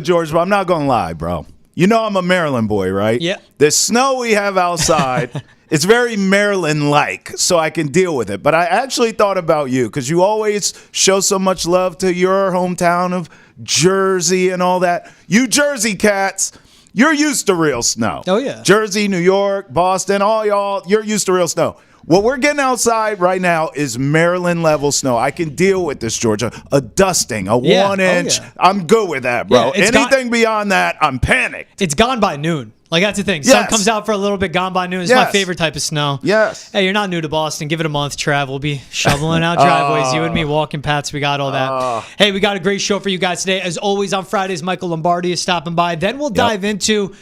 George, but I'm not going to lie, bro. You know I'm a Maryland boy, right? Yeah. The snow we have outside, it's very Maryland-like, so I can deal with it. But I actually thought about you because you always show so much love to your hometown of Jersey and all that. You Jersey cats, you're used to real snow. Oh, yeah. Jersey, New York, Boston, all y'all, you're used to real snow. What we're getting outside right now is Maryland-level snow. I can deal with this, Georgia. A dusting, a 1 inch. Yeah. I'm good with that, bro. Yeah, Anything beyond that, I'm panicked. It's gone by noon. Like, that's the thing. Yes. Sun comes out for a little bit, gone by noon. It's my favorite type of snow. Yes. Hey, you're not new to Boston. Give it a month. Travel. We'll be shoveling out driveways. You and me walking paths. We got all that. Hey, we got a great show for you guys today. As always, on Fridays, Michael Lombardi is stopping by. Then we'll dive into,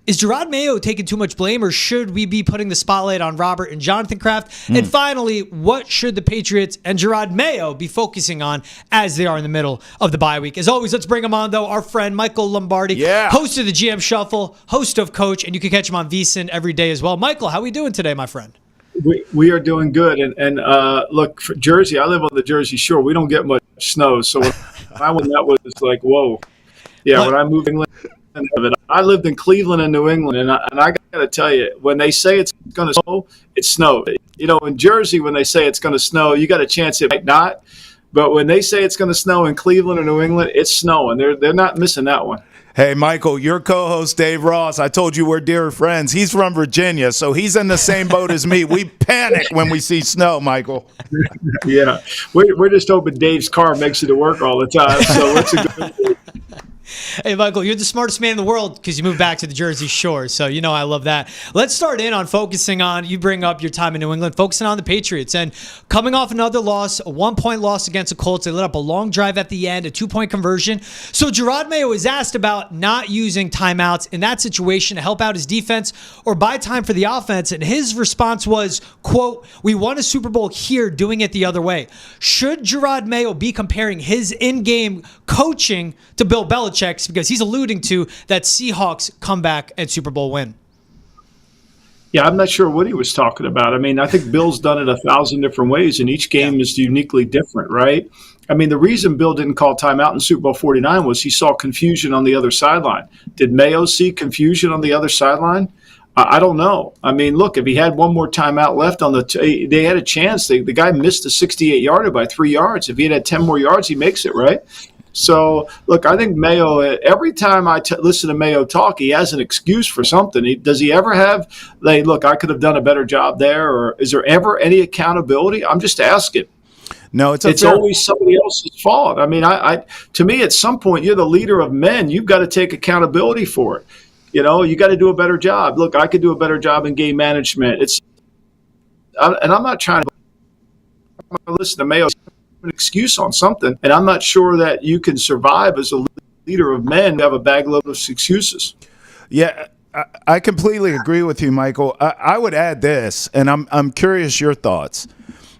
is Jerod Mayo taking too much blame, or should we be putting the spotlight on Robert and Jonathan Kraft? And finally, what should the Patriots and Jerod Mayo be focusing on as they are in the middle of the bye week? As always, let's bring him on, though, our friend Michael Lombardi, host of the GM Shuffle, host of Coach, and you can catch him on VSiN every day as well. Michael, how are we doing today, my friend? We are doing good. And look, for Jersey, I live on the Jersey Shore. We don't get much snow. So when that was like, whoa. Yeah, when I moved to England, I lived in Cleveland and New England, and I got to tell you, when they say it's going to snow, it snowed. You know, in Jersey, when they say it's going to snow, you got a chance it might not. But when they say it's going to snow in Cleveland or New England, it's snowing. They're not missing that one. Hey, Michael, your co-host, Dave Ross, I told you we're dear friends. He's from Virginia, so he's in the same boat as me. We panic when we see snow, Michael. Yeah. We're just hoping Dave's car makes it to work all the time, so it's a good thing. Hey, Michael, you're the smartest man in the world because you moved back to the Jersey Shore, so you know I love that. Let's start in on focusing on, you bring up your time in New England, focusing on the Patriots. And coming off another loss, a 1-point loss against the Colts, they lit up a long drive at the end, a 2-point conversion. So Jerod Mayo was asked about not using timeouts in that situation to help out his defense or buy time for the offense, and his response was, quote, "We won a Super Bowl here doing it the other way." Should Jerod Mayo be comparing his in-game coaching to Bill Belichick's, because he's alluding to that Seahawks comeback and Super Bowl win? Yeah, I'm not sure what he was talking about. I mean, I think Bill's done it 1,000 different ways, and each game is uniquely different, right? I mean, the reason Bill didn't call timeout in Super Bowl 49 was he saw confusion on the other sideline. Did Mayo see confusion on the other sideline? I don't know. I mean, look, if he had one more timeout left on they had a chance. The guy missed a 68-yarder by 3 yards. If he had 10 more yards, he makes it, right? So, look, I think Mayo, every time I listen to Mayo talk, he has an excuse for something. Does he ever have, like, look, I could have done a better job there, or is there ever any accountability? I'm just asking. No, it's always somebody else's fault. I mean, to me, at some point, you're the leader of men. You've got to take accountability for it. You know, you got to do a better job. Look, I could do a better job in game management. And I'm not trying to listen to Mayo an excuse on something, and I'm not sure that you can survive as a leader of men who have a bag load of excuses. Yeah, I completely agree with you, Michael. I would add this, and I'm curious your thoughts.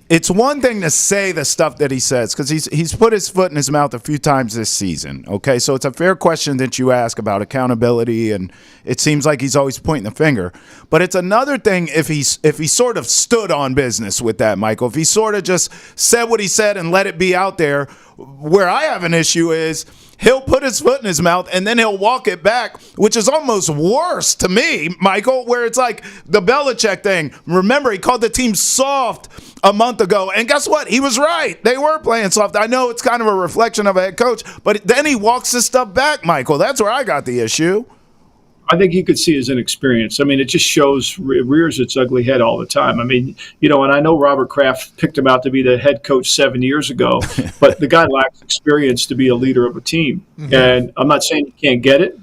It's one thing to say the stuff that he says, because he's put his foot in his mouth a few times this season, okay? So it's a fair question that you ask about accountability, and it seems like he's always pointing the finger. But it's another thing if he sort of stood on business with that, Michael. If he sort of just said what he said and let it be out there. Where I have an issue is he'll put his foot in his mouth and then he'll walk it back, which is almost worse to me, Michael, where it's like the Belichick thing. Remember, he called the team soft a month ago, and guess what? He was right. They were playing soft. I know it's kind of a reflection of a head coach, but then he walks this stuff back, Michael. That's where I got the issue. I think you could see his inexperience. I mean, it just rears its ugly head all the time. I mean, you know, and I know Robert Kraft picked him out to be the head coach 7 years ago, but the guy lacks experience to be a leader of a team. Mm-hmm. And I'm not saying he can't get it,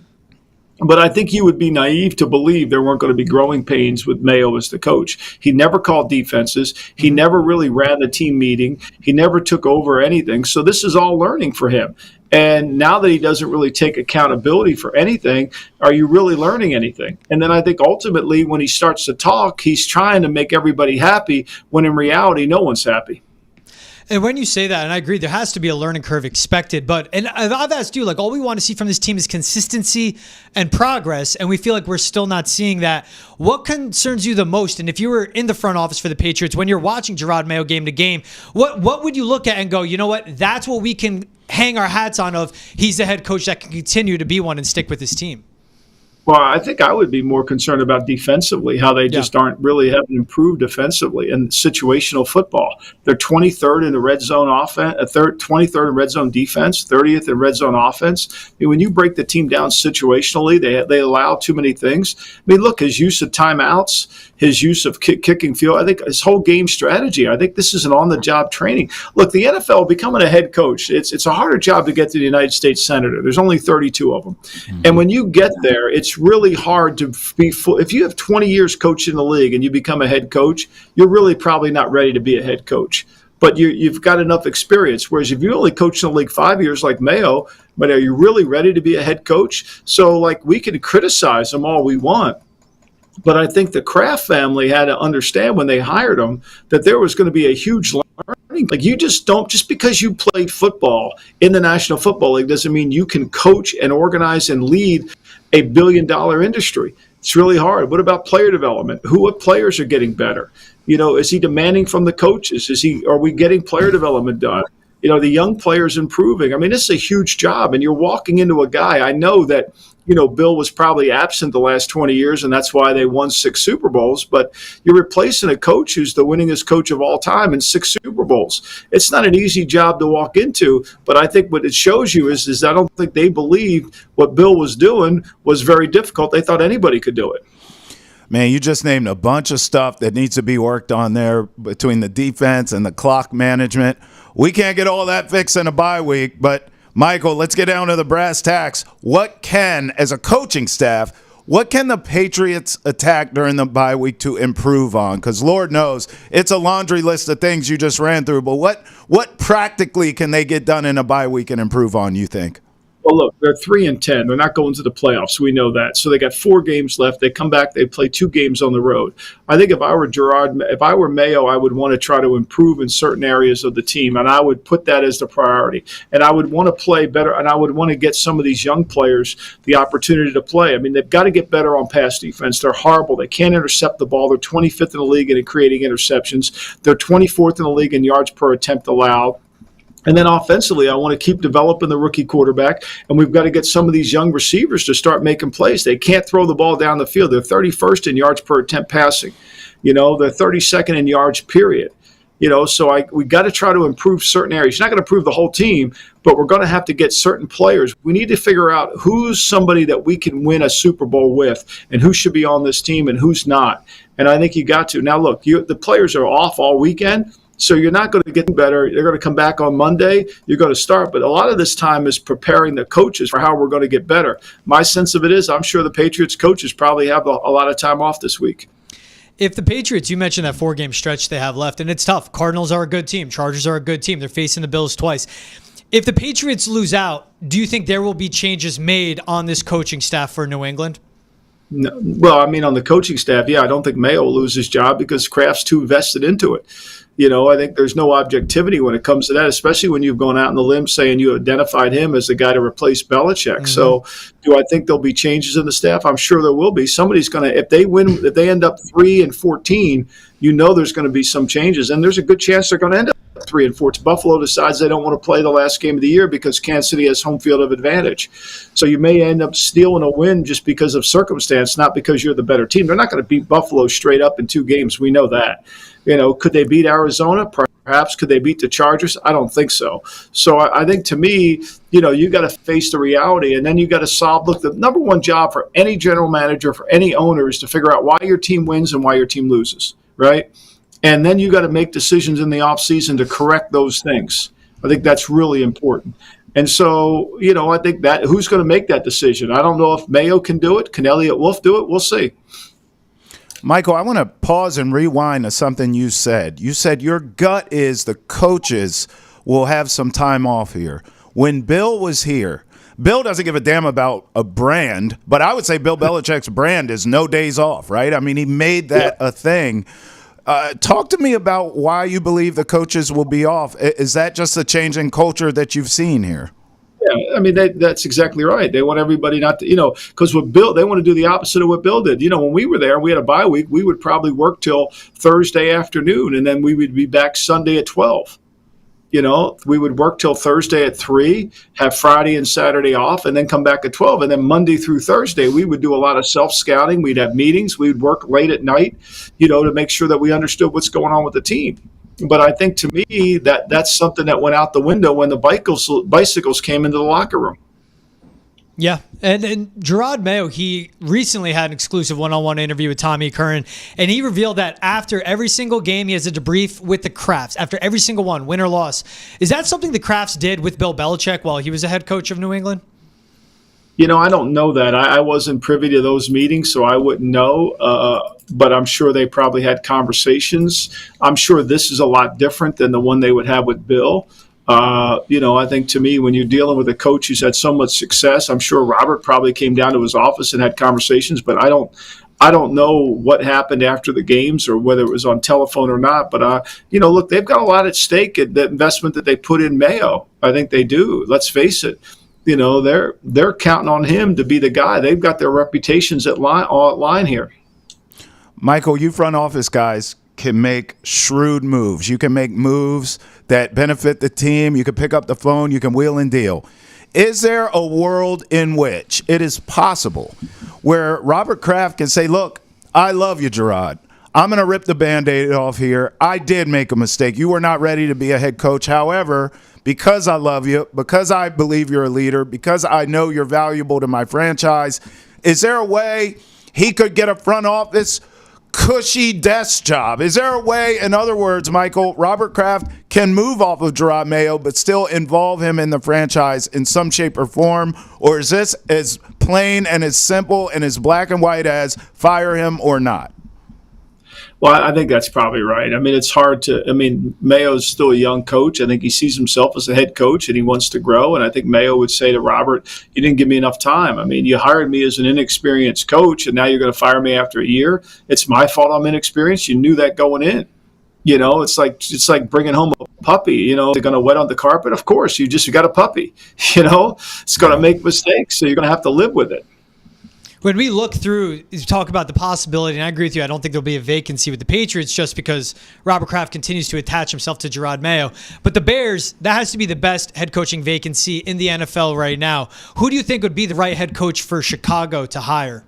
but I think you would be naive to believe there weren't going to be growing pains with Mayo as the coach. He never called defenses. He never really ran the team meeting. He never took over anything. So this is all learning for him. And now that he doesn't really take accountability for anything, are you really learning anything? And then I think ultimately when he starts to talk, he's trying to make everybody happy when in reality, no one's happy. And when you say that, and I agree, there has to be a learning curve expected. And I've asked you, like, all we want to see from this team is consistency and progress, and we feel like we're still not seeing that. What concerns you the most? And if you were in the front office for the Patriots, when you're watching Jerod Mayo game to game, what would you look at and go, you know what, that's what we can hang our hats on of he's a head coach that can continue to be one and stick with his team? Well, I think I would be more concerned about defensively, how they just haven't improved defensively in situational football. They're 23rd in the red zone offense, 23rd in red zone defense, 30th in red zone offense. I mean, when you break the team down situationally, they allow too many things. I mean, look, his use of timeouts, his use of kicking field, I think his whole game strategy, I think this is an on-the-job training. Look, the NFL, becoming a head coach, it's a harder job to get to the United States Senator. There's only 32 of them. Mm-hmm. And when you get there, it's really hard to be full. If you have 20 years coaching the league and you become a head coach, you're really probably not ready to be a head coach. But you've got enough experience. Whereas if you only coach in the league 5 years like Mayo, but are you really ready to be a head coach? So, like, we can criticize them all we want. But I think the Kraft family had to understand when they hired him that there was going to be a huge learning. Like, you just don't, just because you played football in the National Football League doesn't mean you can coach and organize and lead a billion-dollar industry. It's really hard. What about player development? What players are getting better? You know, is he demanding from the coaches? Are we getting player development done? You know, the young players improving. I mean, this is a huge job, and you're walking into a guy. I know that, you know, Bill was probably absent the last 20 years, and that's why they won 6 Super Bowls. But you're replacing a coach who's the winningest coach of all time in 6 Super Bowls. It's not an easy job to walk into, but I think what it shows you is I don't think they believed what Bill was doing was very difficult. They thought anybody could do it. Man, you just named a bunch of stuff that needs to be worked on there between the defense and the clock management. We can't get all that fixed in a bye week, but Michael, let's get down to the brass tacks. What can, as a coaching staff, what can the Patriots attack during the bye week to improve on? Because Lord knows it's a laundry list of things you just ran through, but what practically can they get done in a bye week and improve on, you think? Well, look, they're 3-10. They're not going to the playoffs. We know that. So they got 4 games left. They come back. They play 2 games on the road. I think if I were Mayo, I would want to try to improve in certain areas of the team, and I would put that as the priority. And I would want to play better, and I would want to get some of these young players the opportunity to play. I mean, they've got to get better on pass defense. They're horrible. They can't intercept the ball. They're 25th in the league in creating interceptions. They're 24th in the league in yards per attempt allowed. And then offensively, I want to keep developing the rookie quarterback, and we've got to get some of these young receivers to start making plays. They can't throw the ball down the field. They're 31st in yards per attempt passing. You know, they're 32nd in yards, period. You know, so we got to try to improve certain areas. You're not going to improve the whole team, but we're going to have to get certain players. We need to figure out who's somebody that we can win a Super Bowl with and who should be on this team and who's not. And I think you got to. Now, look, the players are off all weekend. So you're not going to get better. They're going to come back on Monday. You're going to start. But a lot of this time is preparing the coaches for how we're going to get better. My sense of it is I'm sure the Patriots coaches probably have a lot of time off this week. If the Patriots, you mentioned that 4-game stretch they have left, and it's tough. Cardinals are a good team. Chargers are a good team. They're facing the Bills twice. If the Patriots lose out, do you think there will be changes made on this coaching staff for New England? No, well, I mean, on the coaching staff, yeah, I don't think Mayo will lose his job because Kraft's too vested into it. You know, I think there's no objectivity when it comes to that, especially when you've gone out on the limb saying you identified him as the guy to replace Belichick. Mm-hmm. So do I think there'll be changes in the staff? I'm sure there will be. Somebody's going to, if they end up 3-14, you know there's going to be some changes. And there's a good chance they're going to end up 3-4. Buffalo decides they don't want to play the last game of the year because Kansas City has home field of advantage. So you may end up stealing a win just because of circumstance, not because you're the better team. They're not going to beat Buffalo straight up in 2 games. We know that. You know, could they beat Arizona? Perhaps. Could they beat the Chargers? I don't think so. So I think, to me, you know, you got to face the reality, and then you got to solve. Look, the number one job for any general manager, for any owner, is to figure out why your team wins and why your team loses, right? And then you got to make decisions in the offseason to correct those things. I think that's really important. And so, you know, I think that who's going to make that decision? I don't know if Mayo can do it. Can Elliott Wolf do it? We'll see. Michael, I want to pause and rewind to something you said. You said your gut is the coaches will have some time off here. When Bill was here, Bill doesn't give a damn about a brand, but I would say Bill Belichick's brand is no days off, right? I mean, he made that a thing. Talk to me about why you believe the coaches will be off. Is that just a change in culture that you've seen here? Yeah, I mean, that's exactly right. They want everybody not to, you know, because with Bill, they want to do the opposite of what Bill did. You know, when we were there, we had a bye week, we would probably work till Thursday afternoon, and then we would be back Sunday at 12. We would work till Thursday at 3, have Friday and Saturday off, and then come back at 12. And then Monday through Thursday, we would do a lot of self-scouting. We'd have meetings. We'd work late at night, to make sure that we understood what's going on with the team. But I think, to me, that's something that went out the window when the bicycles came into the locker room. Yeah, and Jerod Mayo, he recently had an exclusive one-on-one interview with Tommy Curran, and he revealed that after every single game, he has a debrief with the Krafts, after every single one, win or loss. Is that something the Krafts did with Bill Belichick while he was the head coach of New England? I don't know that. I wasn't privy to those meetings, so I wouldn't know. But I'm sure they probably had conversations. I'm sure this is a lot different than the one they would have with Bill. I think, to me, when you're dealing with a coach who's had so much success, I'm sure Robert probably came down to his office and had conversations, but I don't know what happened after the games or whether it was on telephone or not. But, look, they've got a lot at stake at the investment that they put in Mayo. I think they do. Let's face it. They're counting on him to be the guy. They've got their reputations all at line here. Michael, you front office guys can make shrewd moves. You can make moves that benefit the team. You can pick up the phone. You can wheel and deal. Is there a world in which it is possible where Robert Kraft can say, look, I love you, Jerod. I'm going to rip the Band-Aid off here. I did make a mistake. You were not ready to be a head coach. However, because I love you, because I believe you're a leader, because I know you're valuable to my franchise, is there a way he could get a front office cushy desk job? Is there a way, in other words, Michael, Robert Kraft can move off of Jerod Mayo but still involve him in the franchise in some shape or form? Or is this as plain and as simple and as black and white as fire him or not? Well, I think that's probably right. I mean, it's hard Mayo's still a young coach. I think he sees himself as a head coach and he wants to grow. And I think Mayo would say to Robert, you didn't give me enough time. I mean, you hired me as an inexperienced coach and now you're going to fire me after a year. It's my fault I'm inexperienced. You knew that going in. It's like bringing home a puppy. They're going to wet on the carpet. Of course, you got a puppy. It's going to make mistakes. So you're going to have to live with it. When we look through, you talk about the possibility, and I agree with you, I don't think there'll be a vacancy with the Patriots just because Robert Kraft continues to attach himself to Jerod Mayo. But the Bears, that has to be the best head coaching vacancy in the NFL right now. Who do you think would be the right head coach for Chicago to hire?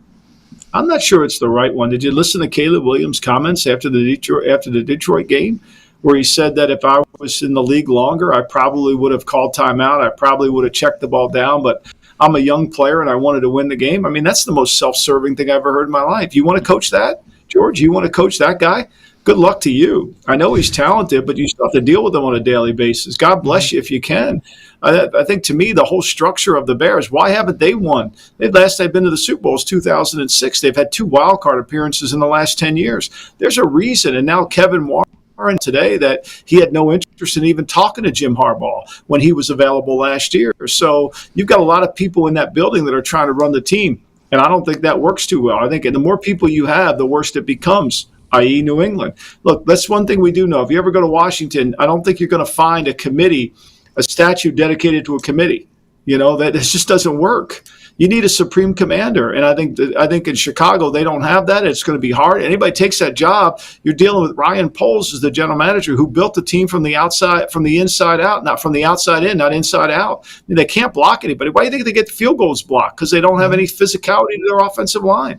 I'm not sure it's the right one. Did you listen to Caleb Williams' comments after the Detroit game, where he said that if I was in the league longer, I probably would have called timeout. I probably would have checked the ball down, but I'm a young player and I wanted to win the game. I mean, that's the most self-serving thing I've ever heard in my life. You want to coach that, George? You want to coach that guy? Good luck to you. I know he's talented, but you still have to deal with him on a daily basis. God bless you if you can. I think, to me, the whole structure of the Bears, why haven't they won? Last they've been to the Super Bowl is 2006. They've had 2 wild card appearances in the last 10 years. There's a reason. And now Kevin Warren today that he had no interest in even talking to Jim Harbaugh when he was available last year. So you've got a lot of people in that building that are trying to run the team. And I don't think that works too well. I think the more people you have, the worse it becomes, i.e. New England. Look, that's one thing we do know. If you ever go to Washington, I don't think you're going to find a statue dedicated to a committee. That just doesn't work. You need a supreme commander, and I think in Chicago they don't have that. It's going to be hard. Anybody takes that job, you're dealing with Ryan Poles as the general manager who built the team from the inside out, not from the outside in, not inside out. I mean, they can't block anybody. Why do you think they get the field goals blocked? Because they don't have any physicality to their offensive line.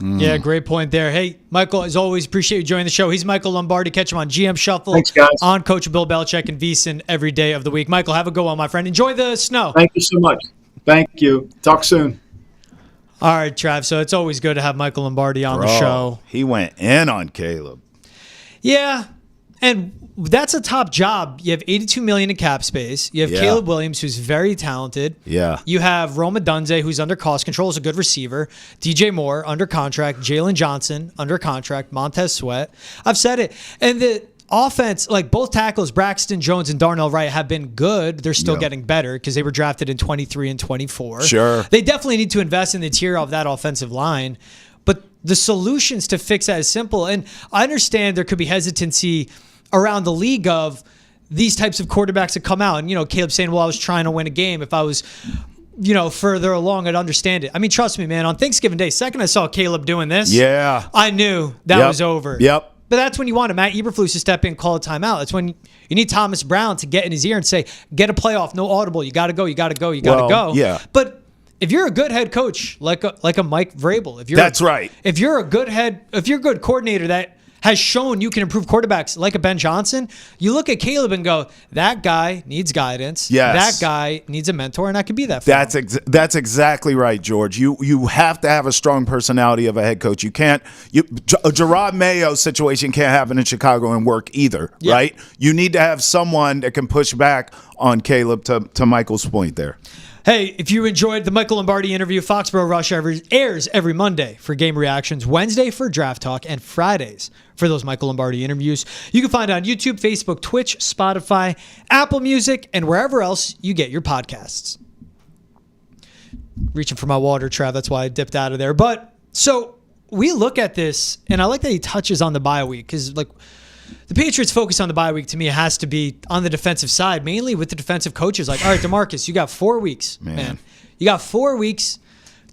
Yeah, great point there. Hey, Michael, as always, appreciate you joining the show. He's Michael Lombardi. Catch him on GM Shuffle. Thanks, guys. On Coach Bill Belichick and VSiN every day of the week. Michael, have a good one, my friend. Enjoy the snow. Thank you so much. Thank you. Talk soon. All right, Trav. So it's always good to have Michael Lombardi on the show. He went in on Caleb. Yeah, and that's a top job. You have $82 million in cap space. You have Caleb Williams, who's very talented. Yeah. You have Rome Odunze, who's under cost control, is a good receiver. DJ Moore under contract. Jalen Johnson under contract. Montez Sweat. I've said it. And the offense, like both tackles, Braxton Jones and Darnell Wright, have been good. They're still getting better because they were drafted in 23 and 24. Sure. They definitely need to invest in the interior of that offensive line. But the solutions to fix that is simple. And I understand there could be hesitancy around the league of these types of quarterbacks that come out. And, Caleb saying, well, I was trying to win a game. If I was, further along, I'd understand it. I mean, trust me, man, on Thanksgiving Day, second I saw Caleb doing this, I knew that was over. Yep. But that's when you want Matt Eberflus to step in, call a timeout. That's when you need Thomas Brown to get in his ear and say, get a playoff, no audible. You got to go, you got to go, you got to go. Yeah. But if you're a good head coach, like a Mike Vrabel, that's right. If you're a good coordinator that has shown you can improve quarterbacks like a Ben Johnson, you look at Caleb and go, that guy needs guidance. Yes. That guy needs a mentor, and I could be that for him. That's exactly right, George. You have to have a strong personality of a head coach. You can't a Jerod Mayo situation can't happen in Chicago and work either, right? You need to have someone that can push back on Caleb to Michael's point there. Hey, if you enjoyed the Michael Lombardi interview, Foxborough Rush airs every Monday for game reactions, Wednesday for draft talk, and Fridays for those Michael Lombardi interviews. You can find it on YouTube, Facebook, Twitch, Spotify, Apple Music, and wherever else you get your podcasts. Reaching for my water, Trav. That's why I dipped out of there. But so we look at this, and I like that he touches on the bye week because, like, the Patriots' focus on the bye week to me has to be on the defensive side, mainly with the defensive coaches. Like, all right, DeMarcus, you got 4 weeks, man. You got 4 weeks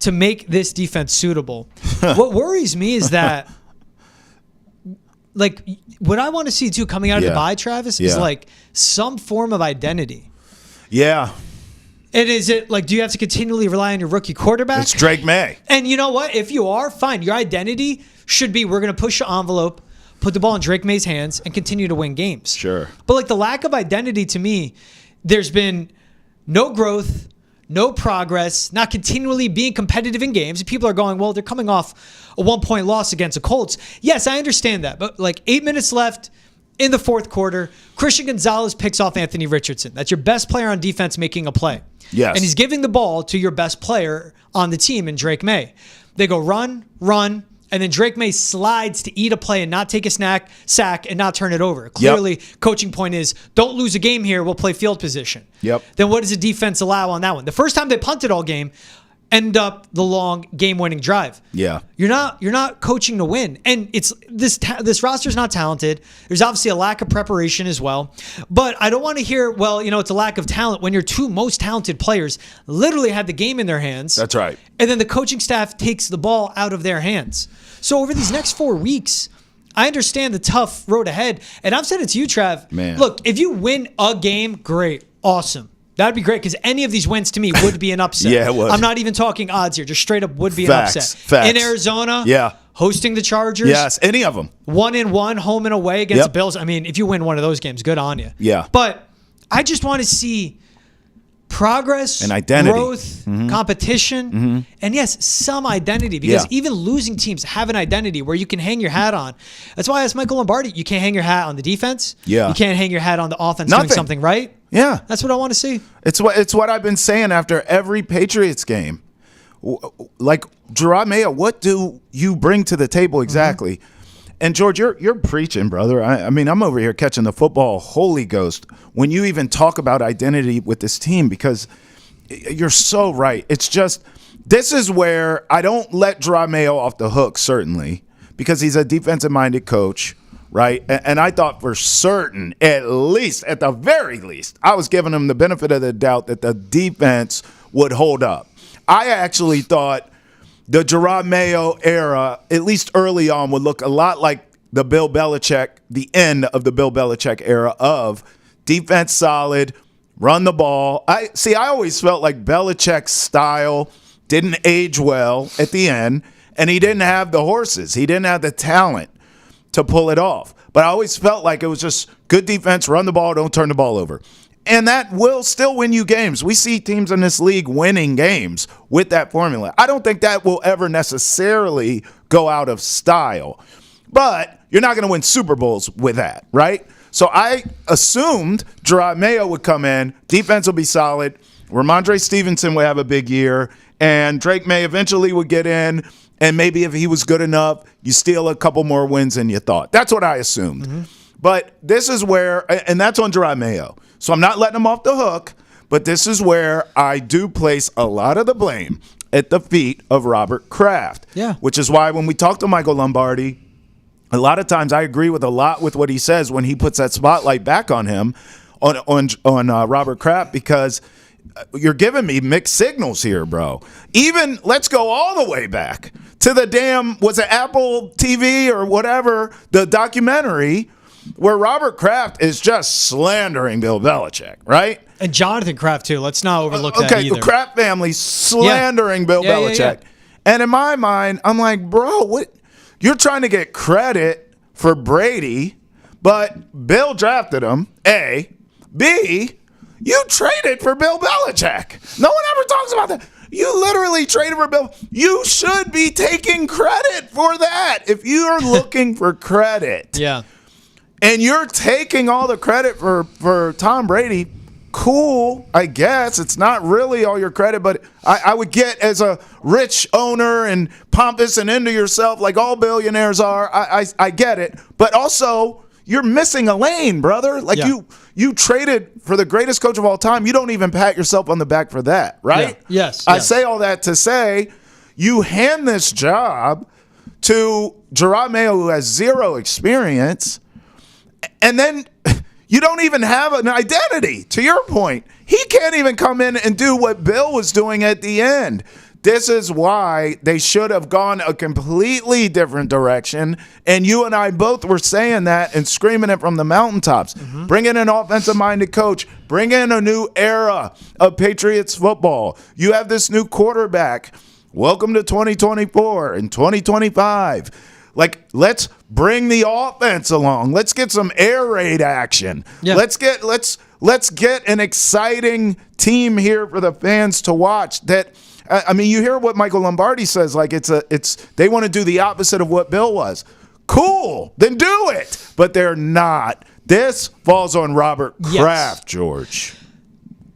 to make this defense suitable. What worries me is that, like, what I want to see too coming out of the bye, Travis, is like some form of identity. Yeah. And is it like, do you have to continually rely on your rookie quarterback? It's Drake May. And you know what? If you are, fine. Your identity should be, we're going to push the envelope, put the ball in Drake May's hands, and continue to win games. Sure. But like the lack of identity to me, there's been no growth, no progress, not continually being competitive in games. People are going, well, they're coming off a 1-point loss against the Colts. Yes, I understand that. But like 8 minutes left in the fourth quarter, Christian Gonzalez picks off Anthony Richardson. That's your best player on defense making a play. Yes. And he's giving the ball to your best player on the team in Drake May. They go run, and then Drake May slides to eat a play and not take a sack and not turn it over. Clearly, coaching point is, don't lose a game here. We'll play field position. Then what does the defense allow on that one? The first time they punted all game, end up the long game-winning drive. Yeah. You're not coaching to win. And it's this roster's not talented. There's obviously a lack of preparation as well. But I don't want to hear, well, it's a lack of talent when your two most talented players literally had the game in their hands. That's right. And then the coaching staff takes the ball out of their hands. So over these next 4 weeks, I understand the tough road ahead. And I've said it to you, Trav. Man. Look, if you win a game, great. Awesome. That'd be great because any of these wins to me would be an upset. Yeah, it would. I'm not even talking odds here. Just straight up would be an upset. Facts. In Arizona, hosting the Chargers. Yes, any of them. 1-1, home and away against the Bills. I mean, if you win one of those games, good on you. Yeah. But I just want to see progress, and identity, growth, competition, and yes, some identity because even losing teams have an identity where you can hang your hat on. That's why I asked Michael Lombardi, you can't hang your hat on the defense. Yeah. You can't hang your hat on the offense doing something right. Yeah. That's what I want to see. It's what I've been saying after every Patriots game. Like, Jerod Mayo, what do you bring to the table exactly? And George, you're preaching, brother. I mean, I'm over here catching the football Holy Ghost when you even talk about identity with this team because you're so right. It's just, this is where I don't let Jerod Mayo off the hook, certainly, because he's a defensive-minded coach, right? And I thought for certain, at the very least, I was giving him the benefit of the doubt that the defense would hold up. I actually thought the Jerod Mayo era, at least early on, would look a lot like the Bill Belichick, the end of the Bill Belichick era of defense solid, run the ball. I always felt like Belichick's style didn't age well at the end, and he didn't have the horses. He didn't have the talent to pull it off. But I always felt like it was just good defense, run the ball, don't turn the ball over. And that will still win you games. We see teams in this league winning games with that formula. I don't think that will ever necessarily go out of style. But you're not going to win Super Bowls with that, right? So I assumed Jerod Mayo would come in, defense will be solid, Ramondre Stevenson would have a big year, and Drake May eventually would get in, and maybe if he was good enough, you steal a couple more wins than you thought. That's what I assumed. But this is where, and that's on Jerod Mayo. So I'm not letting him off the hook, but this is where I do place a lot of the blame at the feet of Robert Kraft. Yeah. Which is why when we talk to Michael Lombardi, a lot of times I agree with a lot with what he says when he puts that spotlight back on him, on Robert Kraft, because you're giving me mixed signals here, bro. Even let's go all the way back to the damn, was it Apple TV or whatever, the documentary where Robert Kraft is just slandering Bill Belichick, right? And Jonathan Kraft, too. Let's not overlook that either. Okay, the Kraft family slandering Bill Belichick. And in my mind, I'm like, bro, what? You're trying to get credit for Brady, but Bill drafted him, A. B, you traded for Bill Belichick. No one ever talks about that. You literally traded for Bill. You should be taking credit for that if you are looking for credit. Yeah. And you're taking all the credit for Tom Brady. Cool, I guess. It's not really all your credit, but I would get, as a rich owner and pompous and into yourself like all billionaires are, I get it. But also, you're missing a lane, brother. Like you traded for the greatest coach of all time. You don't even pat yourself on the back for that, right? Yeah. Yes. I say all that to say you hand this job to Jerod Mayo, who has zero experience, and then you don't even have an identity. To your point, he can't even come in and do what Bill was doing at the end. This is why they should have gone a completely different direction. And you and I both were saying that and screaming it from the mountaintops. Mm-hmm. Bring in an offensive-minded coach. Bring in a new era of Patriots football. You have this new quarterback. Welcome to 2024 and 2025. Like, let's bring the offense along. Let's get some air raid action. Yeah. Let's get an exciting team here for the fans to watch. That, I mean, you hear what Michael Lombardi says. Like, they want to do the opposite of what Bill was. Cool, then do it. But they're not. This falls on Robert Kraft, George.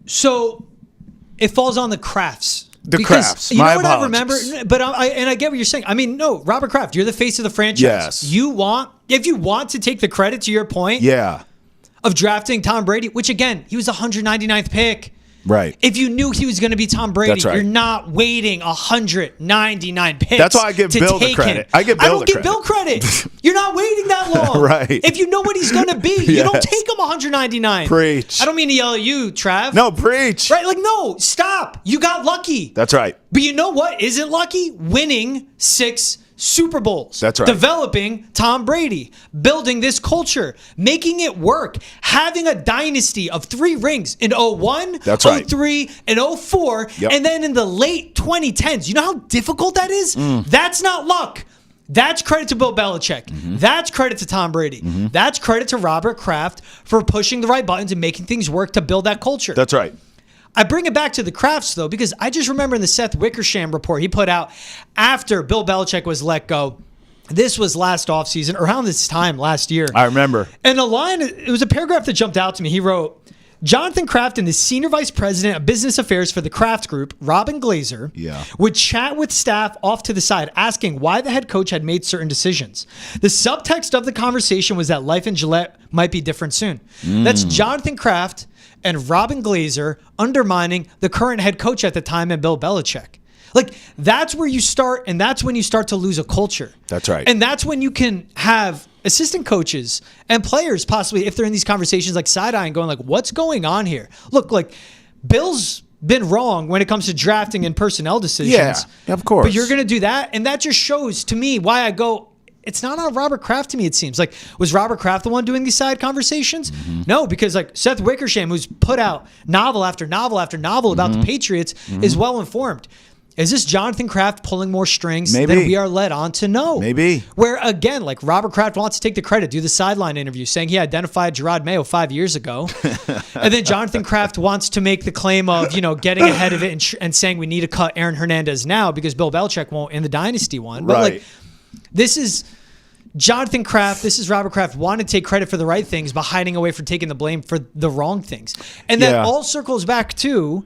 So it falls on the Krafts. The Krafts. You know what I remember? But I get what you're saying. I mean, no, Robert Kraft, you're the face of the franchise. Yes. If you want to take the credit, to your point, of drafting Tom Brady, which again, he was 199th pick. Right. If you knew he was going to be Tom Brady, you're not waiting 199 picks. That's why I give Bill the credit. I don't give Bill credit. You're not waiting that long. Right. If you know what he's going to be, you don't take him 199. Preach. I don't mean to yell at you, Trav. No, preach. Right? Like, no, stop. You got lucky. That's right. But you know what isn't lucky? Winning 6 Super Bowls. That's right. Developing Tom Brady, building this culture, making it work, having a dynasty of 3 rings in 01, That's right. 03, and 04, and then in the late 2010s. You know how difficult that is? That's not luck. That's credit to Bill Belichick. Mm-hmm. That's credit to Tom Brady. Mm-hmm. That's credit to Robert Kraft for pushing the right buttons and making things work to build that culture. That's right. I bring it back to the Krafts, though, because I just remember in the Seth Wickersham report he put out after Bill Belichick was let go. This was last offseason, around this time last year. I remember. And it was a paragraph that jumped out to me. He wrote, Jonathan Kraft and the senior vice president of business affairs for the Kraft Group, Robin Glazer, would chat with staff off to the side, asking why the head coach had made certain decisions. The subtext of the conversation was that life in Gillette might be different soon. That's Jonathan Kraft and Robin Glazer undermining the current head coach at the time and Bill Belichick. Like, that's where you start, and that's when you start to lose a culture. That's right. And that's when you can have assistant coaches and players possibly, if they're in these conversations, like side-eyeing, going like, what's going on here? Look, like, Bill's been wrong when it comes to drafting and personnel decisions. Yeah, of course. But you're going to do that, and that just shows to me why I go, it's not on Robert Kraft to me, it seems. Like, was Robert Kraft the one doing these side conversations? Mm-hmm. No, because like Seth Wickersham, who's put out novel after novel after novel about the Patriots, is well-informed. Is this Jonathan Kraft pulling more strings than we are led on to know? Maybe. Where, again, like Robert Kraft wants to take the credit, do the sideline interview, saying he identified Jerod Mayo 5 years ago. And then Jonathan Kraft wants to make the claim of, getting ahead of it and saying we need to cut Aaron Hernandez now because Bill Belichick won't in the dynasty one. But like, this is Jonathan Kraft, this is Robert Kraft wanting to take credit for the right things, but hiding away from taking the blame for the wrong things. And that all circles back to,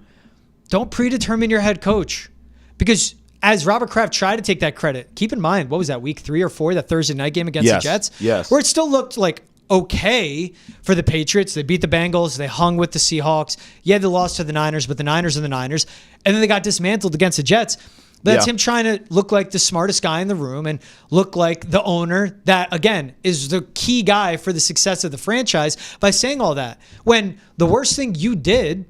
don't predetermine your head coach. Because as Robert Kraft tried to take that credit, keep in mind, what was that, week 3 or 4, that Thursday night game against the Jets? Yes. Where it still looked like okay for the Patriots. They beat the Bengals. They hung with the Seahawks. Yeah, they lost to the Niners, but the Niners are the Niners. And then they got dismantled against the Jets. That's him trying to look like the smartest guy in the room and look like the owner that, again, is the key guy for the success of the franchise by saying all that. When the worst thing you did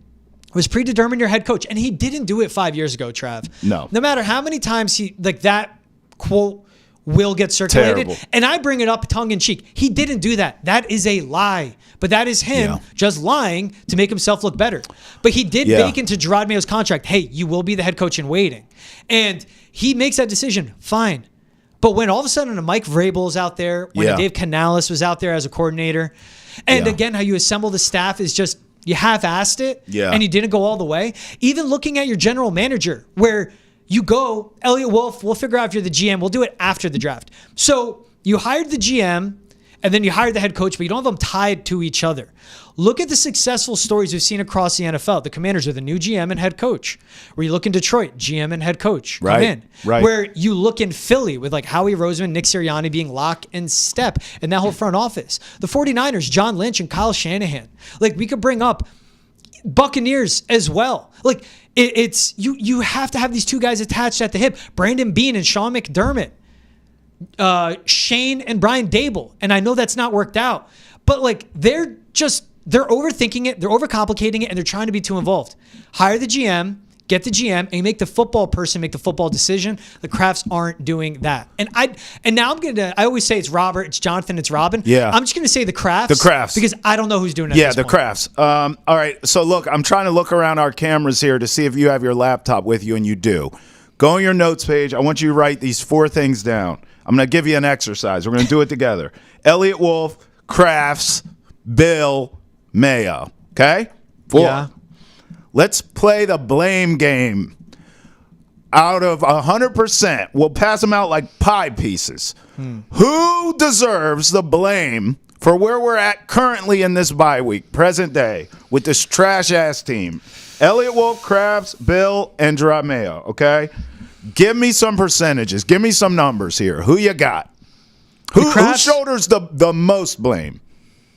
was predetermine your head coach. And he didn't do it 5 years ago, Trav. No. No matter how many times that quote will get circulated. Terrible. And I bring it up tongue in cheek. He didn't do that. That is a lie. But that is him just lying to make himself look better. But he did bake into Jerod Mayo's contract, hey, you will be the head coach in waiting. And he makes that decision. Fine. But when all of a sudden a Mike Vrabel's out there, when a Dave Canales was out there as a coordinator, and again, how you assemble the staff is just, you half-assed it, and you didn't go all the way. Even looking at your general manager, where you go, Elliot Wolf, we'll figure out if you're the GM. We'll do it after the draft. So you hired the GM, and then you hired the head coach, but you don't have them tied to each other. Look at the successful stories we've seen across the NFL. The Commanders are the new GM and head coach. Where you look in Detroit, GM and head coach come in. Right. Where you look in Philly with like Howie Roseman, Nick Sirianni being lock and step in that whole front office. The 49ers, John Lynch and Kyle Shanahan. Like we could bring up Buccaneers as well. Like it's you have to have these two guys attached at the hip. Brandon Beane and Sean McDermott. Shane and Brian Dable. And I know that's not worked out. But like they're overthinking it, they're overcomplicating it, and they're trying to be too involved. Hire the GM, get the GM, and you make the football person make the football decision. The Krafts aren't doing that. And now I always say it's Robert, it's Jonathan, it's Robin. Yeah. I'm just gonna say the Krafts. The Krafts. Because I don't know who's doing it. Yeah, the Krafts. All right. So look, I'm trying to look around our cameras here to see if you have your laptop with you, and you do. Go on your notes page. I want you to write these 4 things down. I'm going to give you an exercise. We're going to do it together. Elliot Wolf, Krafts, Bill, Mayo. Okay? 4. Yeah. Let's play the blame game. Out of 100%, we'll pass them out like pie pieces. Who deserves the blame for where we're at currently in this bye week, present day, with this trash-ass team? Elliot Wolf, Krafts, Bill, and Jerod Mayo, okay? Give me some percentages. Give me some numbers here. Who you got? Who shoulders the most blame?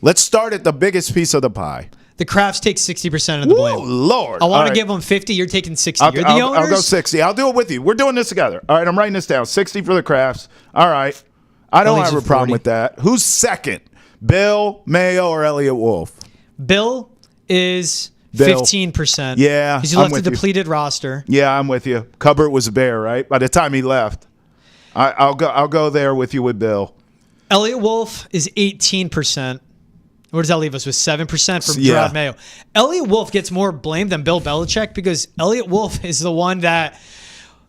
Let's start at the biggest piece of the pie. The Krafts take 60% of the blame. Oh, Lord. I want to give them 50. You're taking 60. You're the owners. I'll go 60. I'll do it with you. We're doing this together. All right, I'm writing this down. 60 for the Krafts. All right. I don't have a problem with that. Who's second? Bill, Mayo, or Elliot Wolf? Bill is 15%. Yeah, because you left a depleted roster. Yeah, I'm with you. Cubbert was bare, right? By the time he left, I'll go there with you with Bill. Elliot Wolf is 18%. Where does that leave us with 7% from Jerod Mayo? Elliot Wolf gets more blame than Bill Belichick because Elliot Wolf is the one that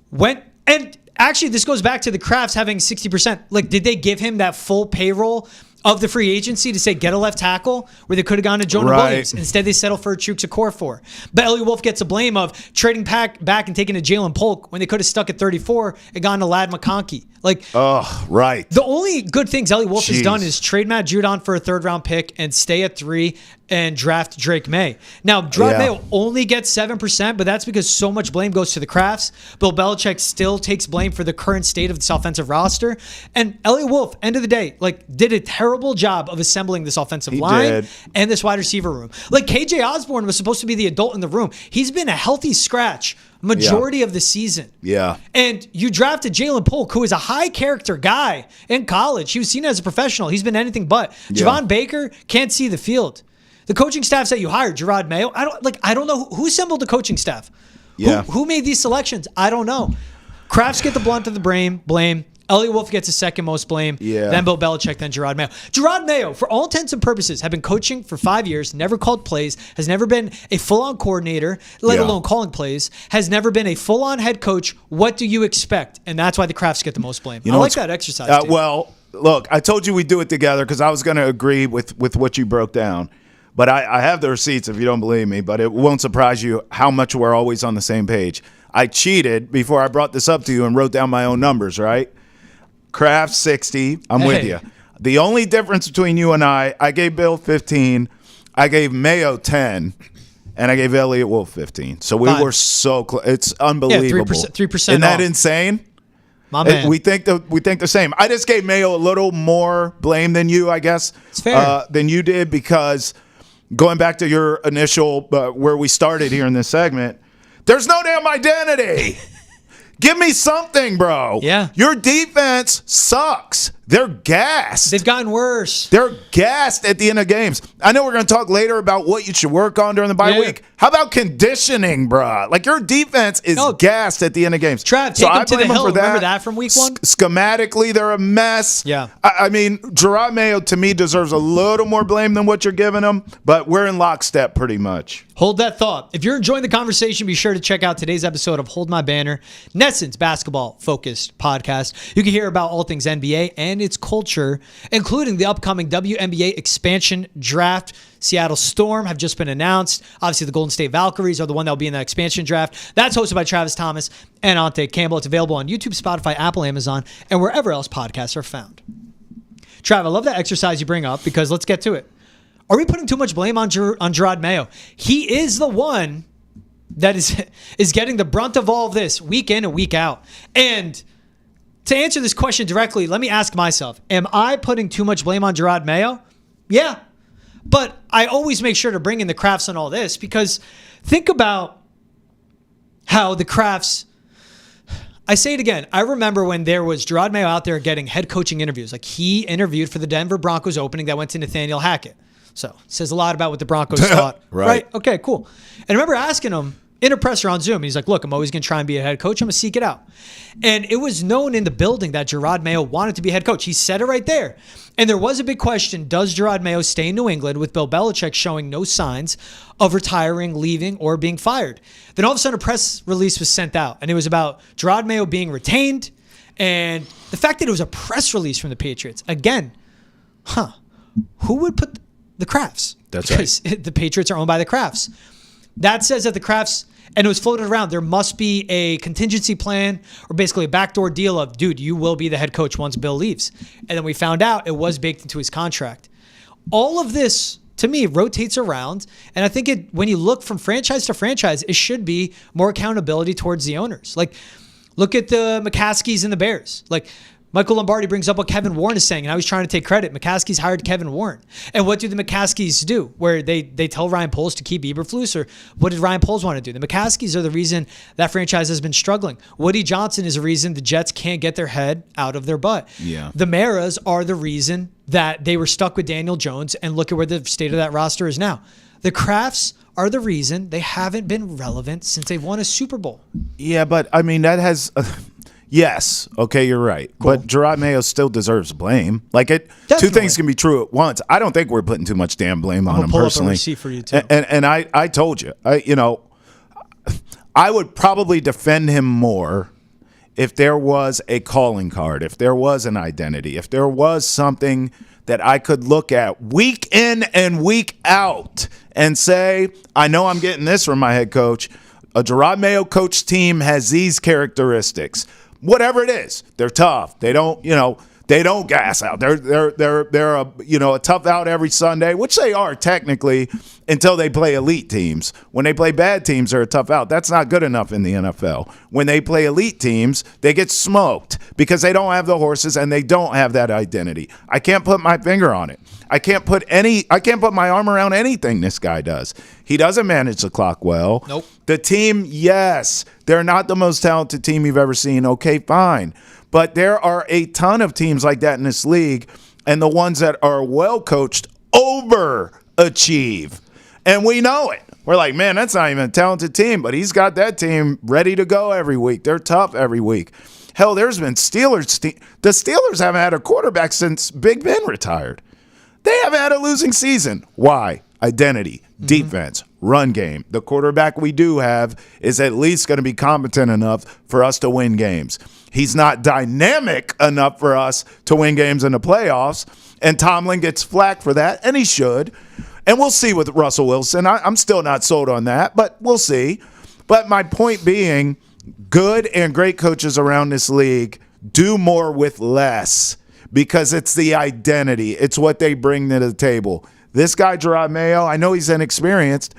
went and actually this goes back to the Krafts having 60%. Like, did they give him that full payroll of the free agency to say get a left tackle where they could have gone to Jonah Williams? Instead, they settle for a Chukwueze. But Elliot Wolf gets a blame of trading back and taking a Jalen Polk when they could have stuck at 34 and gone to Ladd McConkey. Like, the only good things Elliot Wolf has done is trade Matt Judon for a 3rd-round pick and stay at 3 and draft Drake May. Now, Jerod Mayo only gets 7%, but that's because so much blame goes to the Krafts. Bill Belichick still takes blame for the current state of this offensive roster. And Elliot Wolf, end of the day, did a terrible job of assembling this offensive line and this wide receiver room. Like, KJ Osborne was supposed to be the adult in the room. He's been a healthy scratch majority of the season. Yeah. And you drafted Jalen Polk, who is a high character guy in college. He was seen as a professional. He's been anything but. Javon Baker can't see the field. The coaching staffs that you hired, Jerod Mayo, I don't know who assembled the coaching staff. Yeah. Who made these selections? I don't know. Krafts get the blunt of the blame. Elliot Wolf gets the second most blame. Yeah. Then Bill Belichick, then Jerod Mayo. Jerod Mayo, for all intents and purposes, have been coaching for 5 years, never called plays, has never been a full-on coordinator, let alone calling plays, has never been a full-on head coach. What do you expect? And that's why the Krafts get the most blame. I like that exercise. Well, look, I told you we'd do it together because I was going to agree with what you broke down. But I have the receipts if you don't believe me, but it won't surprise you how much we're always on the same page. I cheated before I brought this up to you and wrote down my own numbers, right? Kraft 60. I'm with you. The only difference between you and I gave Bill 15, I gave Mayo 10, and I gave Elliot Wolf 15. So we were so close. It's unbelievable. 3%. Isn't that insane? My man. We think the same. I just gave Mayo a little more blame than you, I guess. It's fair. Than you did because going back to your initial where we started here in this segment, there's no damn identity. Give me something, bro. Yeah. Your defense sucks. They're gassed. They've gotten worse. They're gassed at the end of games. I know we're going to talk later about what you should work on during the bye week. How about conditioning, bruh? Like, your defense is gassed at the end of games. Trav, take them to the hill. Remember that from week 1? Schematically, they're a mess. Yeah. I mean, Jerod Mayo, to me, deserves a little more blame than what you're giving him, but we're in lockstep pretty much. Hold that thought. If you're enjoying the conversation, be sure to check out today's episode of Hold My Banner, Nesson's basketball-focused podcast. You can hear about all things NBA and its culture, including the upcoming WNBA expansion draft. Seattle Storm have just been announced. Obviously, the Golden State Valkyries are the one that will be in the expansion draft. That's hosted by Travis Thomas and Ante Campbell. It's available on YouTube, Spotify, Apple, Amazon, and wherever else podcasts are found. Trav, I love that exercise you bring up because let's get to it. Are we putting too much blame on Jerod Mayo? He is the one that is getting the brunt of all of this week in and week out. And to answer this question directly, let me ask myself, am I putting too much blame on Jerod Mayo? Yeah. But I always make sure to bring in the Krafts on all this because think about how the Krafts, I say it again, I remember when there was Jerod Mayo out there getting head coaching interviews. Like he interviewed for the Denver Broncos opening that went to Nathaniel Hackett. So it says a lot about what the Broncos thought. Right? Okay, cool. And I remember asking him in a presser on Zoom, he's like, look, I'm always going to try and be a head coach. I'm going to seek it out. And it was known in the building that Jerod Mayo wanted to be a head coach. He said it right there. And there was a big question, does Jerod Mayo stay in New England with Bill Belichick showing no signs of retiring, leaving, or being fired? Then all of a sudden a press release was sent out, and it was about Jerod Mayo being retained and the fact that it was a press release from the Patriots. Again, who would put the Krafts? That's because right. The Patriots are owned by the Krafts. That says that the Krafts, and it was floated around, there must be a contingency plan or basically a backdoor deal of, dude, you will be the head coach once Bill leaves. And then we found out it was baked into his contract. All of this, to me, rotates around. And I think when you look from franchise to franchise, it should be more accountability towards the owners. Like, look at the McCaskies and the Bears. Like, Michael Lombardi brings up what Kevin Warren is saying, and I was trying to take credit. McCaskey's hired Kevin Warren. And what do the McCaskies do? Where they tell Ryan Poles to keep Eberflus, or what did Ryan Poles want to do? The McCaskies are the reason that franchise has been struggling. Woody Johnson is the reason the Jets can't get their head out of their butt. Yeah. The Maras are the reason that they were stuck with Daniel Jones, and look at where the state of that roster is now. The Krafts are the reason they haven't been relevant since they've won a Super Bowl. Yeah, but I mean, that has... Yes. Okay, you're right. Cool. But Jerod Mayo still deserves blame. Like Definitely. Two things can be true at once. I don't think we're putting too much damn blame on him pull personally. Up a receipt for you too. And I told you, I would probably defend him more if there was a calling card, if there was an identity, if there was something that I could look at week in and week out and say, I know I'm getting this from my head coach. A Jerod Mayo coach team has these characteristics. Whatever it is, they're tough. They don't, they don't gas out. They're a tough out every Sunday, which they are technically until they play elite teams. When they play bad teams, they're a tough out. That's not good enough in the NFL. When they play elite teams, they get smoked because they don't have the horses and they don't have that identity. I can't put my finger on it. I can't put my arm around anything this guy does. He doesn't manage the clock well. Nope. The team, yes, they're not the most talented team you've ever seen. Okay, fine. But there are a ton of teams like that in this league, and the ones that are well coached overachieve. And we know it. We're like, man, that's not even a talented team, but he's got that team ready to go every week. They're tough every week. Hell, there's been the Steelers haven't had a quarterback since Big Ben retired. They haven't had a losing season. Why? Identity, defense, run game. The quarterback we do have is at least going to be competent enough for us to win games. He's not dynamic enough for us to win games in the playoffs, and Tomlin gets flack for that, and he should. And we'll see with Russell Wilson. I'm still not sold on that, but we'll see. But my point being, good and great coaches around this league do more with less. Because it's the identity. It's what they bring to the table. This guy, Jerod Mayo, I know he's inexperienced,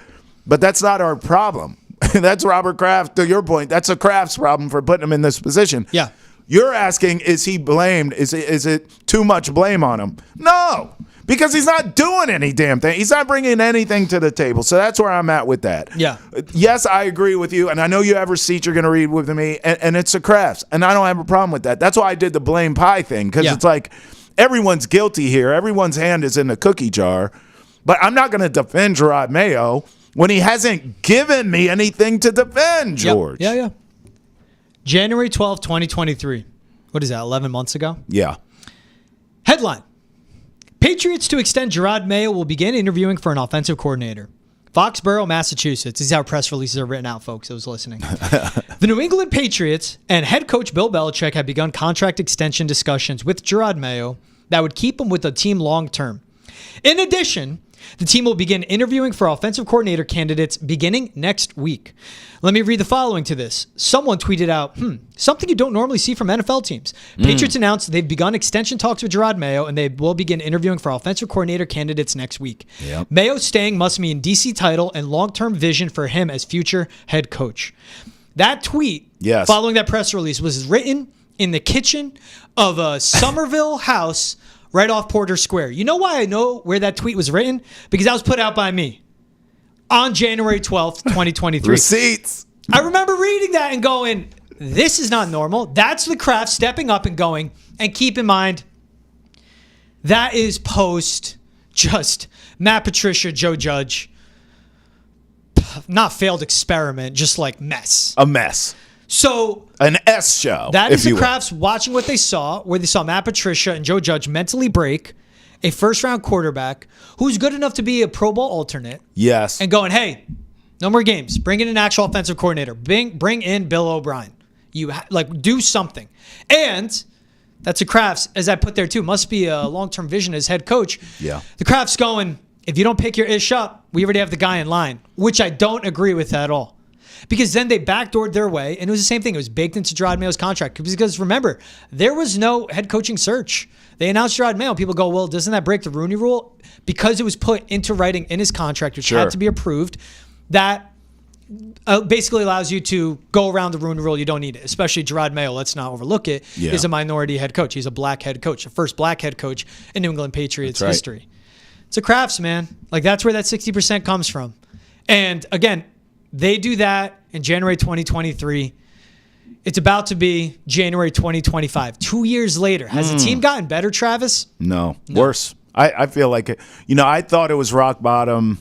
but that's not our problem. That's Robert Kraft. To your point, that's a Kraft's problem for putting him in this position. Yeah. You're asking, is he blamed? Is it too much blame on him? No, because he's not doing any damn thing. He's not bringing anything to the table. So that's where I'm at with that. Yeah. Yes, I agree with you, and I know you have receipts you're going to read with me, and it's the Krafts, and I don't have a problem with that. That's why I did the blame pie thing, because it's like everyone's guilty here. Everyone's hand is in the cookie jar, but I'm not going to defend Jerod Mayo when he hasn't given me anything to defend, George. Yep. Yeah. January 12th, 2023. What is that, 11 months ago? Yeah. Headline: Patriots to extend Jerod Mayo will begin interviewing for an offensive coordinator. Foxborough, Massachusetts. This is how press releases are written out, folks. I was listening. The New England Patriots and head coach Bill Belichick have begun contract extension discussions with Jerod Mayo that would keep him with the team long term. In addition, the team will begin interviewing for offensive coordinator candidates beginning next week. Let me read the following to this. Someone tweeted out, something you don't normally see from NFL teams. Patriots announced they've begun extension talks with Jerod Mayo, and they will begin interviewing for offensive coordinator candidates next week. Yep. Mayo's staying must mean DC title and long-term vision for him as future head coach. That tweet following that press release was written in the kitchen of a Somerville house right off Porter Square. You know why I know where that tweet was written? Because that was put out by me on January 12th, 2023. Receipts. I remember reading that and going, this is not normal. That's the Kraft stepping up and going. And keep in mind, that is post just Matt Patricia, Joe Judge. Not failed experiment, just like mess. A mess. So an S show. That is the Krafts watching what they saw, where they saw Matt Patricia and Joe Judge mentally break a first-round quarterback who's good enough to be a Pro Bowl alternate. Yes. And going, hey, no more games. Bring in an actual offensive coordinator. Bring in Bill O'Brien. Do something. And that's the Krafts, as I put there too, must be a long-term vision as head coach. Yeah. The Krafts going, if you don't pick your ish up, we already have the guy in line, which I don't agree with at all. Because then they backdoored their way, and it was the same thing. It was baked into Jerod Mayo's contract. Because remember, there was no head coaching search. They announced Jerod Mayo. People go, well, doesn't that break the Rooney Rule? Because it was put into writing in his contract, which had to be approved, that basically allows you to go around the Rooney Rule. You don't need it. Especially Jerod Mayo, let's not overlook it, is a minority head coach. He's a black head coach, the first black head coach in New England Patriots history. It's a Krafts, man. That's where that 60% comes from. And again, they do that in January 2023. It's about to be January 2025. 2 years later. Has the team gotten better, Travis? No. Worse. I feel like it. I thought it was rock bottom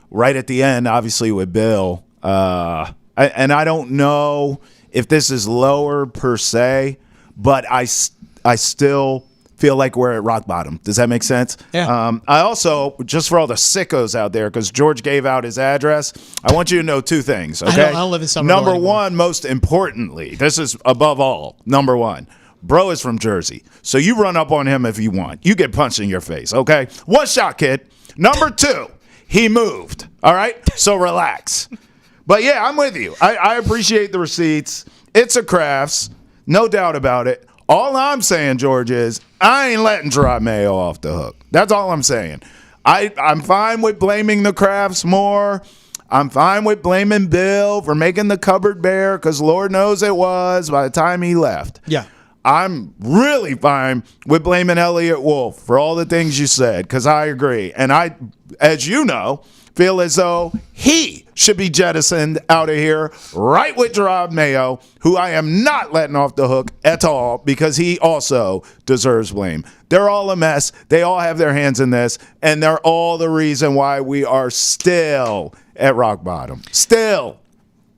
right at the end, obviously, with Bill. And I don't know if this is lower per se, but I still feel like we're at rock bottom. Does that make sense? Yeah. I also, just for all the sickos out there, because George gave out his address, I want you to know two things, okay? I don't live in Somerville Number anymore. one, most importantly, this is above all, number one, bro is from Jersey. So you run up on him if you want. You get punched in your face, okay? One shot, kid. Number two, he moved, all right? So relax. But yeah, I'm with you. I appreciate the receipts. It's a Krafts, no doubt about it. All I'm saying, George, is I ain't letting Jerod Mayo off the hook. That's all I'm saying. I'm fine with blaming the Krafts more. I'm fine with blaming Bill for making the cupboard bare, because Lord knows it was by the time he left. Yeah. I'm really fine with blaming Elliott Wolf for all the things you said, because I agree. And I, as you know, feel as though he should be jettisoned out of here right with Jerod Mayo, who I am not letting off the hook at all, because he also deserves blame. They're all a mess. They all have their hands in this, and they're all the reason why we are still at rock bottom. Still.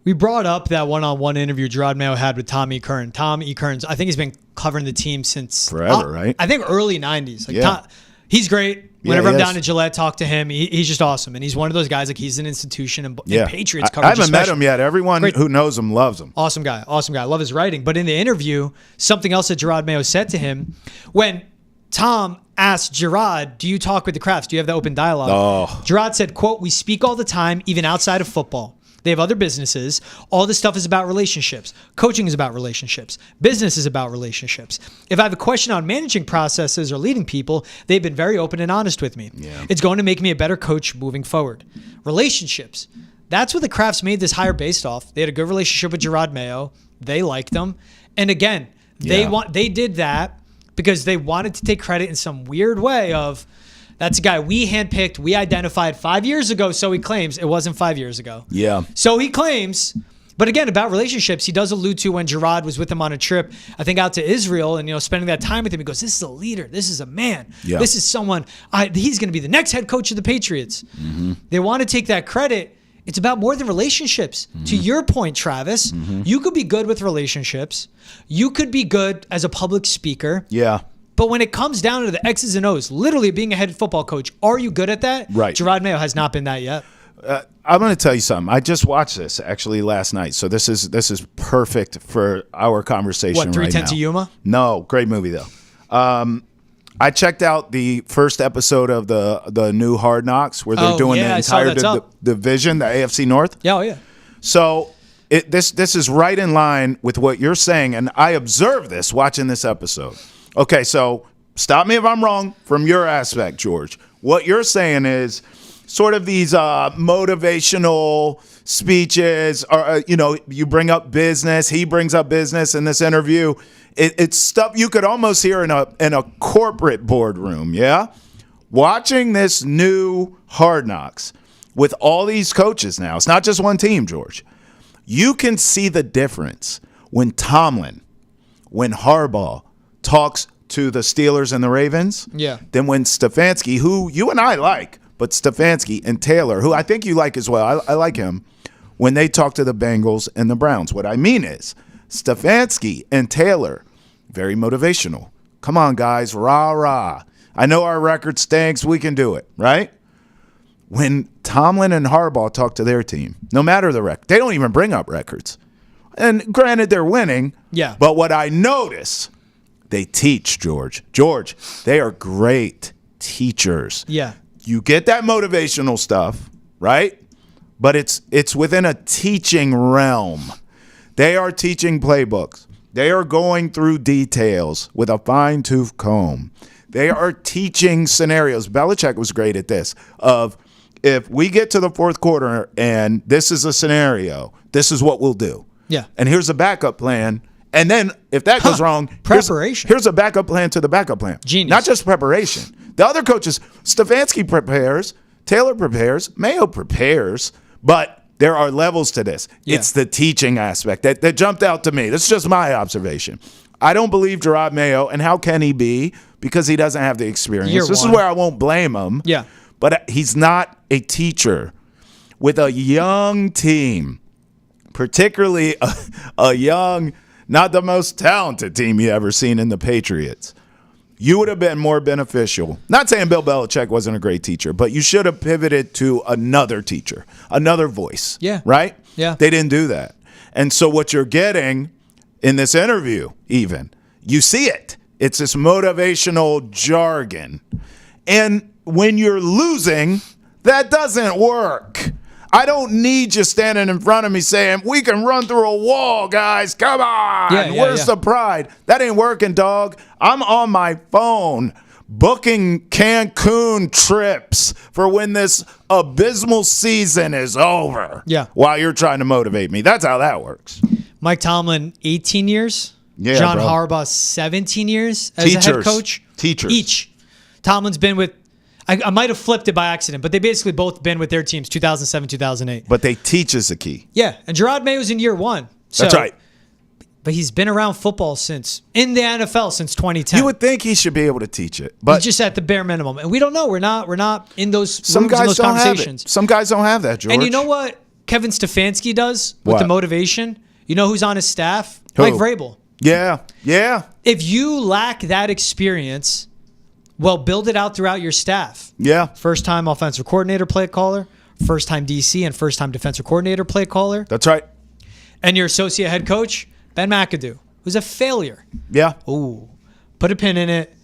We brought up that one-on-one interview Jerod Mayo had with Tom E. Kern. Tom E. Kern's, I think he's been covering the team since forever, right? I think early 90s. He's great. Whenever I'm down in Gillette, talk to him. He's just awesome. And he's one of those guys, he's an institution in Patriots coverage. I haven't met him yet. Everyone who knows him loves him. Awesome guy. I love his writing. But in the interview, something else that Jerod Mayo said to him, when Tom asked Jerod, do you talk with the Krafts? Do you have that open dialogue? Oh. Jerod said, quote, we speak all the time, even outside of football. They have other businesses. All this stuff is about relationships. Coaching is about relationships. Business is about relationships. If I have a question on managing processes or leading people, they've been very open and honest with me. Yeah. It's going to make me a better coach moving forward. Relationships. That's what the Krafts made this hire based off. They had a good relationship with Jerod Mayo. They liked him. And again, they did that because they wanted to take credit in some weird way of, that's a guy we handpicked, we identified 5 years ago, so he claims. It wasn't 5 years ago. Yeah. So he claims, But again, about relationships, he does allude to when Jerod was with him on a trip, I think out to Israel, and spending that time with him. He goes, "This is a leader. This is a man. Yeah. This is someone. He's going to be the next head coach of the Patriots." Mm-hmm. They want to take that credit. It's about more than relationships. Mm-hmm. To your point, Travis, you could be good with relationships. You could be good as a public speaker. Yeah. But when it comes down to the X's and O's, literally being a head football coach, are you good at that? Right. Jerod Mayo has not been that yet. I'm going to tell you something. I just watched this actually last night, so this is perfect for our conversation. What, 310 right to now. Yuma? No, great movie though. I checked out the first episode of the new Hard Knocks where they're doing the entire division, the AFC North. Yeah, oh yeah. So this is right in line with what you're saying, and I observed this watching this episode. Okay, so stop me if I'm wrong from your aspect, George. What you're saying is sort of these motivational speeches, or you bring up business. He brings up business in this interview. It's stuff you could almost hear in a corporate boardroom. Yeah, watching this new Hard Knocks with all these coaches now. It's not just one team, George. You can see the difference when Tomlin, when Harbaugh talks to the Steelers and the Ravens. Yeah. Then when Stefanski, who you and I like, but Stefanski and Taylor, who I think you like as well, I like him, when they talk to the Bengals and the Browns. What I mean is Stefanski and Taylor, very motivational. Come on, guys, rah, rah. I know our record stinks. We can do it, right? When Tomlin and Harbaugh talk to their team, no matter the record, they don't even bring up records. And granted, they're winning. Yeah. But what I notice, they teach, George. George, they are great teachers. Yeah. You get that motivational stuff, right? But it's within a teaching realm. They are teaching playbooks. They are going through details with a fine-tooth comb. They are teaching scenarios. Belichick was great at this, of if we get to the fourth quarter and this is a scenario, this is what we'll do. Yeah. And here's a backup plan. And then if that goes wrong, preparation. Here's a backup plan to the backup plan. Genius. Not just preparation. The other coaches, Stefanski prepares, Taylor prepares, Mayo prepares, but there are levels to this. Yeah. It's the teaching aspect that jumped out to me. This is just my observation. I don't believe Jerod Mayo, and how can he be? Because he doesn't have the experience. This is where I won't blame him. Yeah. But he's not a teacher. With a young team, particularly a young, not the most talented team you ever seen in the Patriots, you would have been more beneficial. Not saying Bill Belichick wasn't a great teacher, but you should have pivoted to another teacher, another voice. Yeah. Right? Yeah. They didn't do that. And so what you're getting in this interview, even, you see it. It's this motivational jargon. And when you're losing, that doesn't work. I don't need you standing in front of me saying, we can run through a wall, guys. Come on. Where's the pride? That ain't working, dog. I'm on my phone booking Cancun trips for when this abysmal season is over. Yeah. While you're trying to motivate me. That's how that works. Mike Tomlin, 18 years. Yeah, John bro. Harbaugh, 17 years as a head coach. Teachers. Each. Tomlin's been with, I might have flipped it by accident, but they basically both been with their teams 2007, 2008. But they teach is the key. Yeah, and Jerod Mayo's in year one. So, that's right. But he's been around football in the NFL since 2010. You would think he should be able to teach it, but he's just at the bare minimum, and we don't know. We're not in those some rooms, guys in those don't conversations. have it. Some guys don't have that, George. And you know what Kevin Stefanski does with What? the motivation? You know who's on his staff? Who? Mike Vrabel. Yeah. If you lack that experience, well, build it out throughout your staff. Yeah. First-time offensive coordinator, play caller. First-time DC and first-time defensive coordinator, play caller. That's right. And your associate head coach, Ben McAdoo, who's a failure. Yeah. Ooh. Put a pin in it.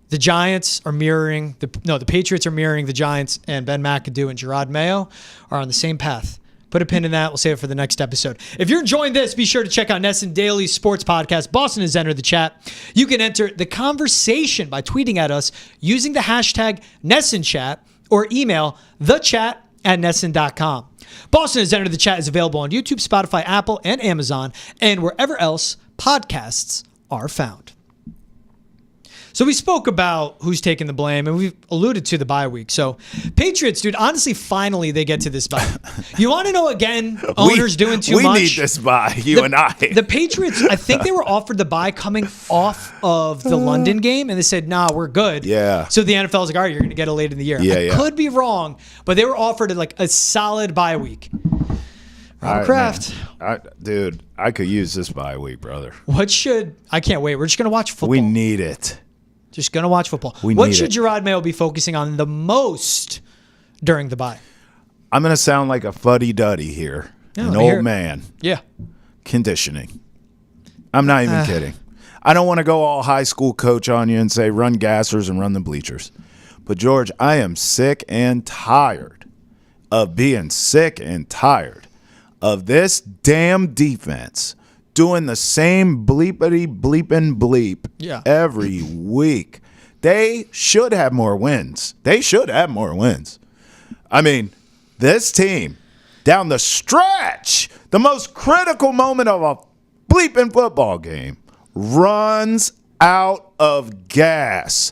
The Giants are mirroring the Patriots are mirroring the Giants, and Ben McAdoo and Jerod Mayo are on the same path. Put a pin in that. We'll save it for the next episode. If you're enjoying this, be sure to check out Nesson Daily's sports podcast. Boston has entered the chat. You can enter the conversation by tweeting at us using the hashtag NessonChat or email thechat@nesson.com. Boston has entered the chat is available on YouTube, Spotify, Apple, and Amazon, and wherever else podcasts are found. So we spoke about who's taking the blame, and we've alluded to the bye week. So Patriots, dude, honestly, finally they get to this bye. You want to know, again, owners doing too much? We need this bye, you and I. The Patriots, I think they were offered the bye coming off of the London game, and they said, nah, we're good. Yeah. So the NFL was like, all right, you're going to get it late in the year. I could be wrong, but they were offered like a solid bye week. Robert Kraft. Dude, I could use this bye week, brother. I can't wait. We're just going to watch football. We need it. Just going to watch football. What should Jerod Mayo be focusing on the most during the bye? I'm going to sound like a fuddy-duddy here. An old man. Yeah. Conditioning. I'm not even kidding. I don't want to go all high school coach on you and say run gassers and run the bleachers. But, George, I am sick and tired of being sick and tired of this damn defense doing the same bleepity bleeping bleep every week. They should have more wins. I mean, this team, down the stretch, the most critical moment of a bleeping football game, runs out of gas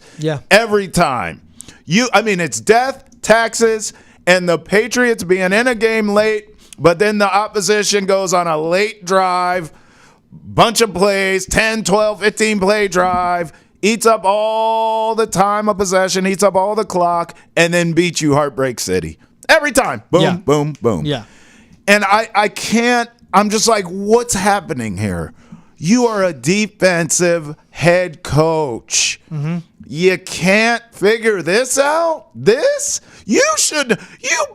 every time. It's death, taxes, and the Patriots being in a game late, but then the opposition goes on a late drive, bunch of plays, 10, 12, 15 play drive, eats up all the time of possession, eats up all the clock, and then beats you Heartbreak City. Every time. Boom, boom, boom. Yeah. And I can't, I'm just like, what's happening here? You are a defensive head coach. Mm-hmm. You can't figure this out? You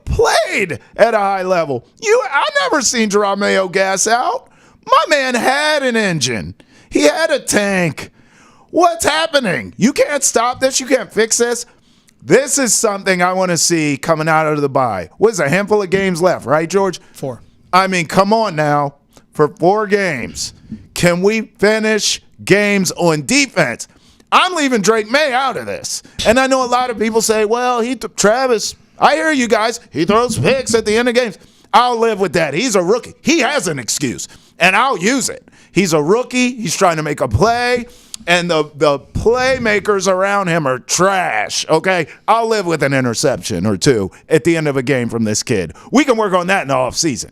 played at a high level. I never seen Jerod Mayo gas out. My man had an engine. He had a tank. What's happening? You can't stop this. You can't fix this. This is something I want to see coming out of the bye. What is a handful of games left, right, George? 4. I mean, come on now. For 4 games, can we finish games on defense? I'm leaving Drake May out of this. And I know a lot of people say, well, Travis, I hear you guys. He throws picks at the end of games. I'll live with that. He's a rookie. He has an excuse, and I'll use it. He's a rookie. He's trying to make a play, and the playmakers around him are trash, okay? I'll live with an interception or 2 at the end of a game from this kid. We can work on that in the offseason.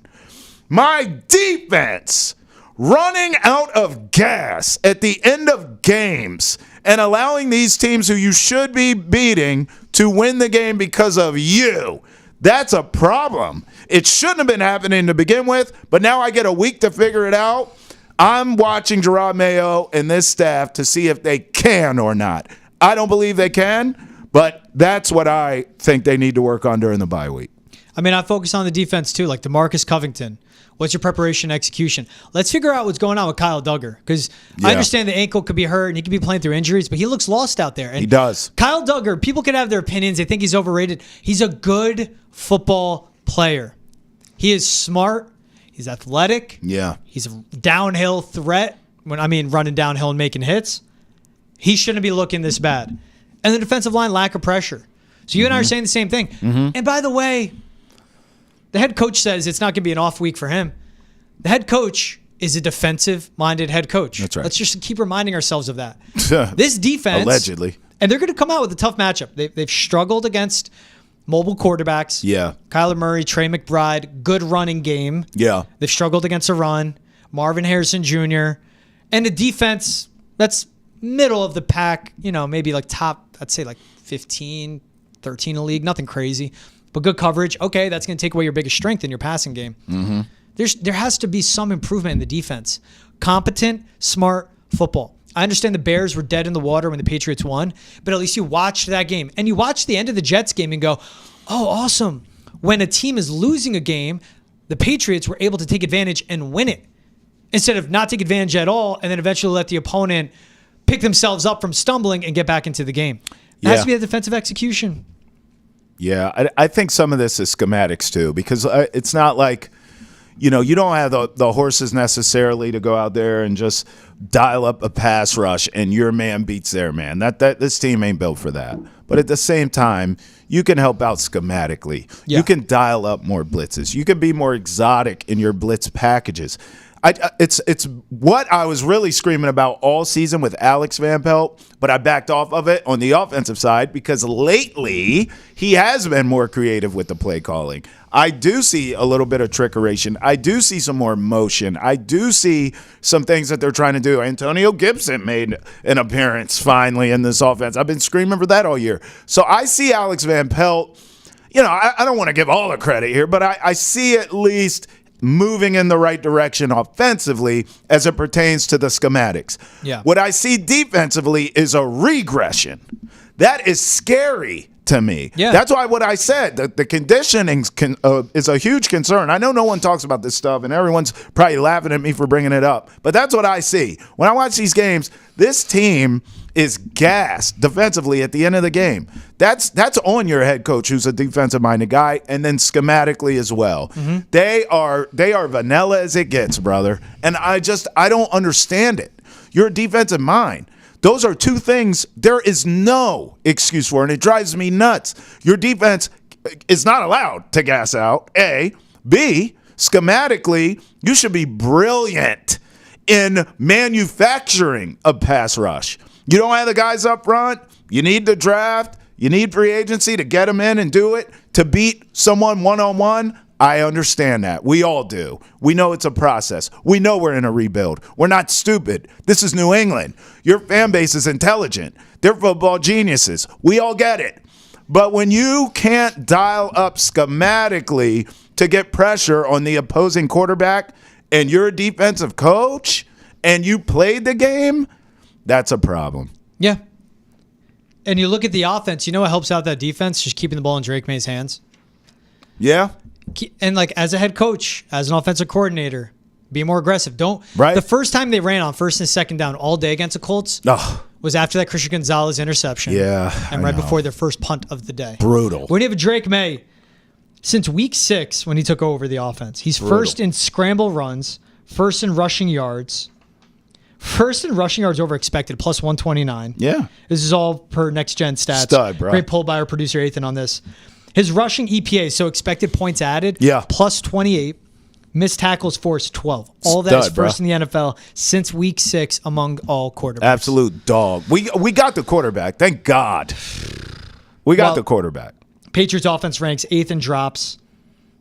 My defense running out of gas at the end of games and allowing these teams who you should be beating to win the game because of you. That's a problem. It shouldn't have been happening to begin with, but now I get a week to figure it out. I'm watching Jerod Mayo and this staff to see if they can or not. I don't believe they can, but that's what I think they need to work on during the bye week. I focus on the defense too, like DeMarcus Covington. What's your preparation and execution? Let's figure out what's going on with Kyle Duggar, because I understand the ankle could be hurt and he could be playing through injuries, but he looks lost out there. And he does. Kyle Duggar, people can have their opinions. They think he's overrated. He's a good football player. He is smart. He's athletic. Yeah. He's a downhill threat. Running downhill and making hits. He shouldn't be looking this bad. And the defensive line, lack of pressure. So you and I are saying the same thing. Mm-hmm. And by the way, the head coach says it's not going to be an off week for him. The head coach is a defensive-minded head coach. That's right. Let's just keep reminding ourselves of that. This defense, allegedly, and they're going to come out with a tough matchup. They've struggled against mobile quarterbacks. Yeah. Kyler Murray, Trey McBride, good running game. Yeah. They've struggled against a run. Marvin Harrison Jr. And a defense that's middle of the pack, maybe like top, I'd say like 15, 13 in the league. Nothing crazy. But good coverage. Okay, that's going to take away your biggest strength in your passing game. Mm-hmm. There has to be some improvement in the defense. Competent, smart football. I understand the Bears were dead in the water when the Patriots won, but at least you watched that game. And you watched the end of the Jets game and go, oh, awesome. When a team is losing a game, the Patriots were able to take advantage and win it instead of not take advantage at all and then eventually let the opponent pick themselves up from stumbling and get back into the game. It has to be a defensive execution. Yeah, I think some of this is schematics too, because it's not like, you don't have the horses necessarily to go out there and just dial up a pass rush and your man beats their man. That this team ain't built for that. But at the same time, you can help out schematically. Yeah. You can dial up more blitzes. You can be more exotic in your blitz packages. It's what I was really screaming about all season with Alex Van Pelt, but I backed off of it on the offensive side because lately he has been more creative with the play calling. I do see a little bit of trickeration. I do see some more motion. I do see some things that they're trying to do. Antonio Gibson made an appearance finally in this offense. I've been screaming for that all year. So I see Alex Van Pelt. I don't want to give all the credit here, but I see at least moving in the right direction offensively as it pertains to the schematics. Yeah. What I see defensively is a regression. That is scary to me. Yeah. That's why what I said, the conditioning is a huge concern. I know no one talks about this stuff, and everyone's probably laughing at me for bringing it up, but that's what I see. When I watch these games, this team is gassed defensively at the end of the game. That's on your head coach, who's a defensive-minded guy, and then schematically as well. Mm-hmm. They are vanilla as it gets, brother, and I don't understand it. You're a defensive mind. Those are two things there is no excuse for, and it drives me nuts. Your defense is not allowed to gas out, A. B, schematically, you should be brilliant in manufacturing a pass rush. You don't have the guys up front. You need the draft. You need free agency to get them in and do it. To beat someone one-on-one, I understand that. We all do. We know it's a process. We know we're in a rebuild. We're not stupid. This is New England. Your fan base is intelligent. They're football geniuses. We all get it. But when you can't dial up schematically to get pressure on the opposing quarterback and you're a defensive coach and you played the game, that's a problem. Yeah. And you look at the offense, what helps out that defense? Just keeping the ball in Drake May's hands. Yeah. And as a head coach, as an offensive coordinator, be more aggressive. Right. The first time they ran on first and second down all day against the Colts was after that Christian Gonzalez interception. Yeah. And right before their first punt of the day. Brutal. When you have Drake May, since week 6 when he took over the offense, he's first in scramble runs, first in rushing yards. First in rushing yards over expected, plus 129. Yeah. This is all per Next Gen Stats. Stud, bro. Great pull by our producer, Ethan, on this. His rushing EPA, so expected points added, plus 28. Missed tackles forced, 12. All that is first in the NFL since week 6 among all quarterbacks. Absolute dog. We got the quarterback. Thank God. We got the quarterback. Patriots offense ranks 8th in drops.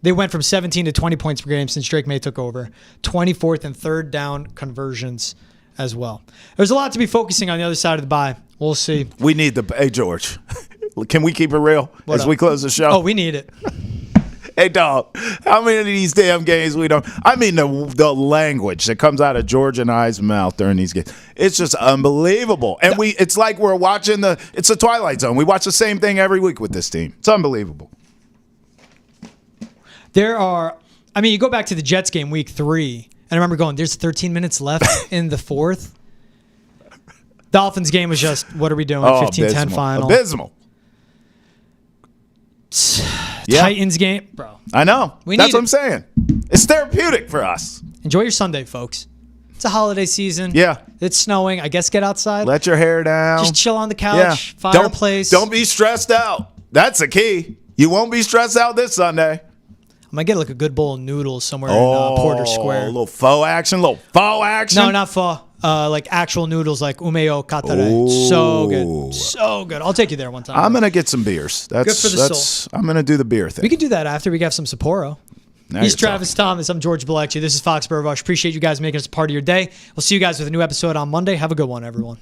They went from 17 to 20 points per game since Drake May took over. 24th and third down conversions as well. There's a lot to be focusing on the other side of the bye. We'll see. We need hey, George, can we keep it real as we close the show? Oh, we need it. Hey, dog, how many of these damn games we don't? I mean, the language that comes out of George and I's mouth during these games, it's just unbelievable. And it's like we're watching it's the Twilight Zone. We watch the same thing every week with this team. It's unbelievable. You go back to the Jets game week 3, and I remember going, there's 13 minutes left in the fourth. Dolphins game was just, what are we doing? 15-10 final. Abysmal. Titans game. Bro. I know. That's what I'm saying. It's therapeutic for us. Enjoy your Sunday, folks. It's a holiday season. Yeah. It's snowing. I guess get outside. Let your hair down. Just chill on the couch. Yeah. Fireplace. Don't be stressed out. That's the key. You won't be stressed out this Sunday. I'm going to get a good bowl of noodles somewhere in Porter Square. A little faux action. No, not pho. Actual noodles like umeo katare. So good. So good. I'll take you there one time. I'm going to get some beers. Good for the soul. I'm going to do the beer thing. We can do that after we have some Sapporo. He's Travis Thomas. I'm George Balekji. This is Foxborough Rush. Appreciate you guys making us a part of your day. We'll see you guys with a new episode on Monday. Have a good one, everyone.